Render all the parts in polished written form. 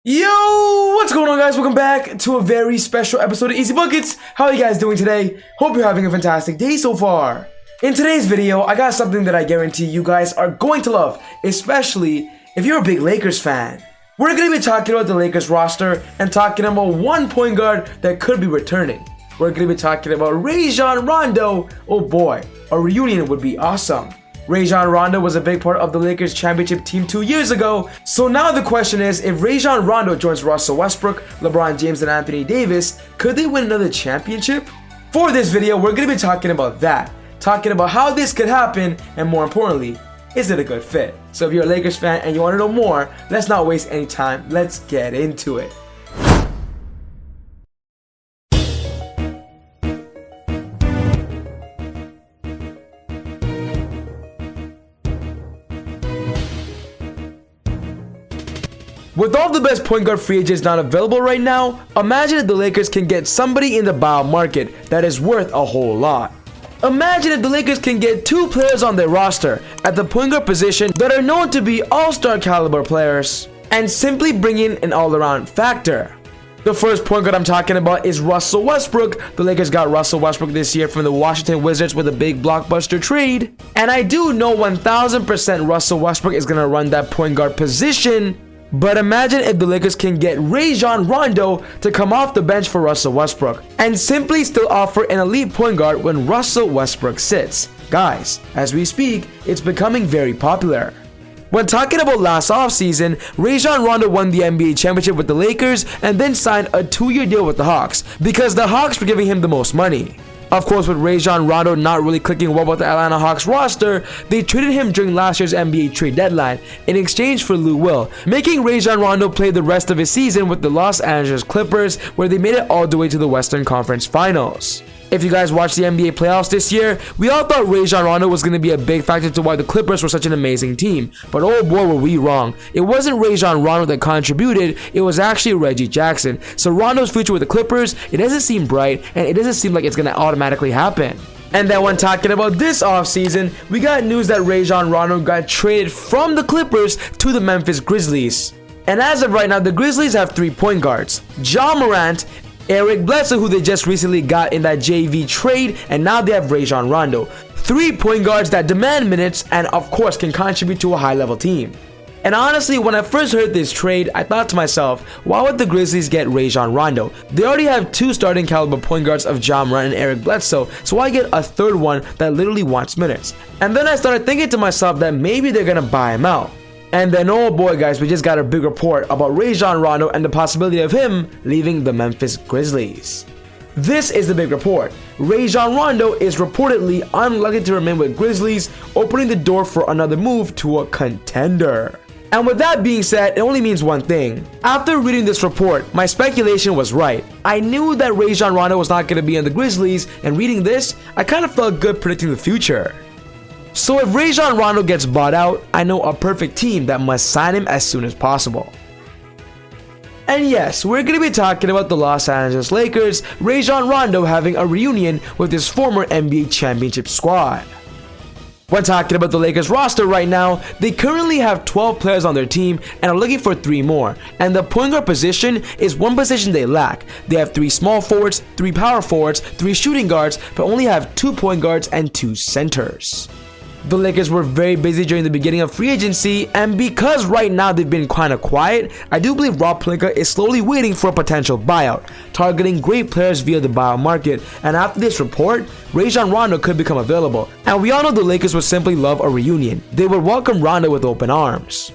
Yo, what's going on, guys? Welcome back to a very special episode of Easy Buckets. How are you guys doing today? Hope you're having a fantastic day so far. In today's video, I got something that I guarantee you guys are going to love, especially if you're a big Lakers fan. We're going to be talking about the Lakers roster and talking about one point guard that could be returning. We're going to be talking about Rajon Rondo. Oh boy, a reunion would be awesome. Rajon Rondo was a big part of the Lakers championship team 2 years ago, so now the question is, if Rajon Rondo joins Russell Westbrook, LeBron James, and Anthony Davis, could they win another championship? For this video, we're going to be talking about that, talking about how this could happen, and more importantly, is it a good fit? So if you're a Lakers fan and you want to know more, let's not waste any time, let's get into it. With all the best point guard free agents not available right now, imagine if the Lakers can get somebody in the buyout market that is worth a whole lot. Imagine if the Lakers can get two players on their roster at the point guard position that are known to be all-star caliber players and simply bring in an all-around factor. The first point guard I'm talking about is Russell Westbrook. The Lakers got Russell Westbrook this year from the Washington Wizards with a big blockbuster trade. And I do know 1000% Russell Westbrook is going to run that point guard position. But imagine if the Lakers can get Rajon Rondo to come off the bench for Russell Westbrook and simply still offer an elite point guard when Russell Westbrook sits. Guys, as we speak, it's becoming very popular. When talking about last offseason, Rajon Rondo won the NBA championship with the Lakers and then signed a 2-year deal with the Hawks because the Hawks were giving him the most money. Of course, with Rajon Rondo not really clicking well with the Atlanta Hawks roster, they traded him during last year's NBA trade deadline in exchange for Lou Will, making Rajon Rondo play the rest of his season with the Los Angeles Clippers, where they made it all the way to the Western Conference Finals. If you guys watched the NBA playoffs this year, we all thought Rajon Rondo was going to be a big factor to why the Clippers were such an amazing team. But oh boy, were we wrong. It wasn't Rajon Rondo that contributed, it was actually Reggie Jackson. So Rondo's future with the Clippers, it doesn't seem bright, and it doesn't seem like it's going to automatically happen. And then when talking about this offseason, we got news that Rajon Rondo got traded from the Clippers to the Memphis Grizzlies. And as of right now, the Grizzlies have 3 point guards: Ja Morant, Eric Bledsoe, who they just recently got in that JV trade, and now they have Rajon Rondo. 3 point guards that demand minutes and of course can contribute to a high level team. And honestly, when I first heard this trade, I thought to myself, why would the Grizzlies get Rajon Rondo? They already have 2 starting caliber point guards of Ja Morant and Eric Bledsoe, so why get a third one that literally wants minutes? And then I started thinking to myself that maybe they're gonna buy him out. And then oh boy guys, we just got a big report about Rajon Rondo and the possibility of him leaving the Memphis Grizzlies. This is the big report. Rajon Rondo is reportedly unlikely to remain with Grizzlies, opening the door for another move to a contender. And with that being said, it only means one thing. After reading this report, my speculation was right. I knew that Rajon Rondo was not going to be in the Grizzlies, and reading this, I kind of felt good predicting the future. So if Rajon Rondo gets bought out, I know a perfect team that must sign him as soon as possible. And yes, we're going to be talking about the Los Angeles Lakers, Rajon Rondo having a reunion with his former NBA championship squad. When talking about the Lakers roster right now, they currently have 12 players on their team and are looking for 3 more. And the point guard position is one position they lack. They have 3 small forwards, 3 power forwards, 3 shooting guards, but only have 2 point guards and 2 centers. The Lakers were very busy during the beginning of free agency, and because right now they've been kind of quiet, I do believe Rob Pelinka is slowly waiting for a potential buyout, targeting great players via the buyout market. And after this report, Rajon Rondo could become available. And we all know the Lakers would simply love a reunion. They would welcome Rondo with open arms.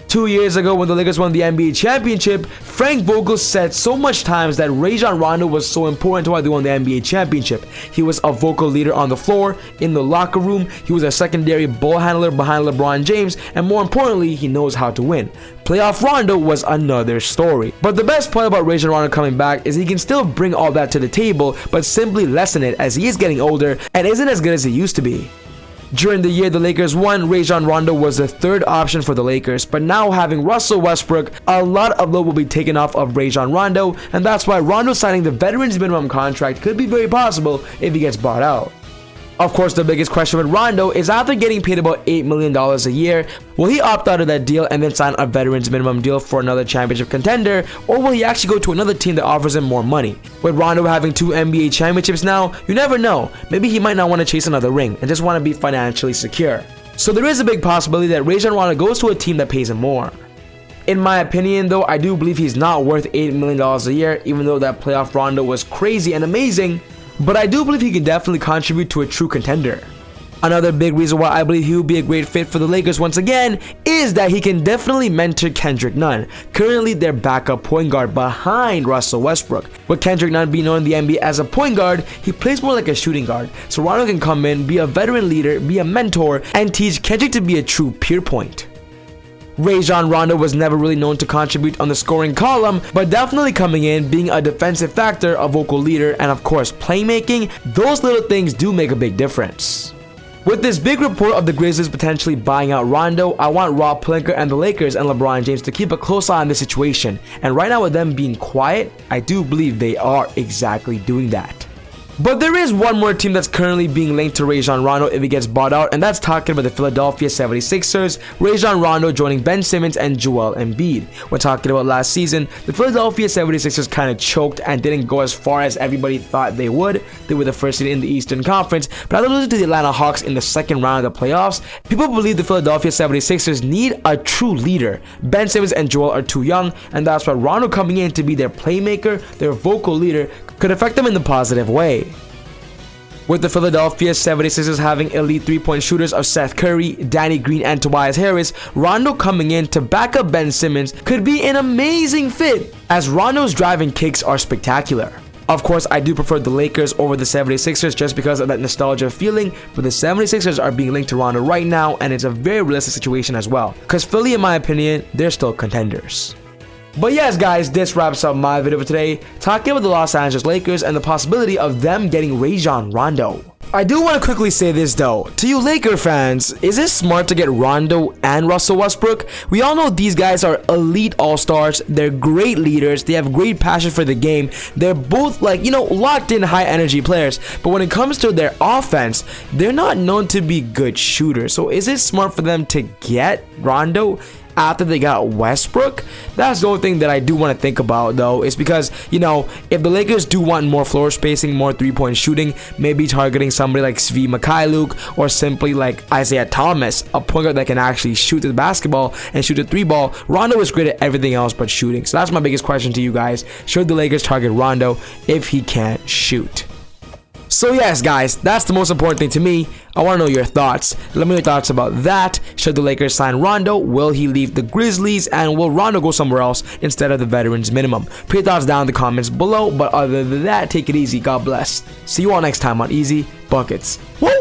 2 years ago, when the Lakers won the NBA championship, Frank Vogel said so much times that Rajon Rondo was so important to why they won the NBA championship. He was a vocal leader on the floor, in the locker room, he was a secondary ball handler behind LeBron James, and more importantly, he knows how to win. Playoff Rondo was another story. But the best part about Rajon Rondo coming back is he can still bring all that to the table, but simply lessen it as he is getting older and isn't as good as he used to be. During the year the Lakers won, Rajon Rondo was the 3rd option for the Lakers, but now having Russell Westbrook, a lot of load will be taken off of Rajon Rondo, and that's why Rondo signing the veterans minimum contract could be very possible if he gets bought out. Of course, the biggest question with Rondo is after getting paid about $8 million a year, will he opt out of that deal and then sign a veterans minimum deal for another championship contender, or will he actually go to another team that offers him more money? With Rondo having 2 NBA championships now, you never know. Maybe he might not want to chase another ring and just want to be financially secure. So there is a big possibility that Rajon Rondo goes to a team that pays him more. In my opinion though, I do believe he's not worth $8 million a year, even though that playoff Rondo was crazy and amazing. But I do believe he can definitely contribute to a true contender. Another big reason why I believe he would be a great fit for the Lakers once again is that he can definitely mentor Kendrick Nunn, currently their backup point guard behind Russell Westbrook. With Kendrick Nunn being known in the NBA as a point guard, he plays more like a shooting guard, so Rondo can come in, be a veteran leader, be a mentor, and teach Kendrick to be a true peer point. Rajon Rondo was never really known to contribute on the scoring column, but definitely coming in, being a defensive factor, a vocal leader, and of course playmaking, those little things do make a big difference. With this big report of the Grizzlies potentially buying out Rondo, I want Rob Pelinka and the Lakers and LeBron James to keep a close eye on this situation, and right now with them being quiet, I do believe they are exactly doing that. But there is one more team that's currently being linked to Rajon Rondo if he gets bought out, and that's talking about the Philadelphia 76ers, Rajon Rondo joining Ben Simmons and Joel Embiid. We're talking about last season, the Philadelphia 76ers kind of choked and didn't go as far as everybody thought they would. They were the first seed in the Eastern Conference, but after losing to the Atlanta Hawks in the second round of the playoffs, people believe the Philadelphia 76ers need a true leader. Ben Simmons and Joel are too young, and that's why Rondo coming in to be their playmaker, their vocal leader, could affect them in the positive way. With the Philadelphia 76ers having elite 3-point shooters of Seth Curry, Danny Green, and Tobias Harris, Rondo coming in to back up Ben Simmons could be an amazing fit, as Rondo's driving kicks are spectacular. Of course, I do prefer the Lakers over the 76ers just because of that nostalgia feeling, but the 76ers are being linked to Rondo right now, and it's a very realistic situation as well, because Philly, in my opinion, they're still contenders. But yes guys, this wraps up my video for today, talking about the Los Angeles Lakers and the possibility of them getting Rajon Rondo. I do want to quickly say this though, to you Laker fans, is it smart to get Rondo and Russell Westbrook? We all know these guys are elite all-stars, they're great leaders, they have great passion for the game, they're both locked in high energy players, but when it comes to their offense, they're not known to be good shooters. So is it smart for them to get Rondo after they got Westbrook? That's the only thing that I do want to think about though, is because if the Lakers do want more floor spacing, more 3-point shooting, maybe targeting somebody like Svi Mikhailuk or simply like Isaiah Thomas, a point guard that can actually shoot the basketball and shoot the 3-ball. Rondo is great at everything else but shooting, so that's my biggest question to you guys. Should the Lakers target Rondo if he can't shoot? So yes guys, that's the most important thing to me. I want to know your thoughts. Let me know your thoughts about that. Should the Lakers sign Rondo? Will he leave the Grizzlies? And will Rondo go somewhere else instead of the veterans minimum? Put your thoughts down in the comments below. But other than that, take it easy. God bless. See you all next time on Easy Buckets. Woo!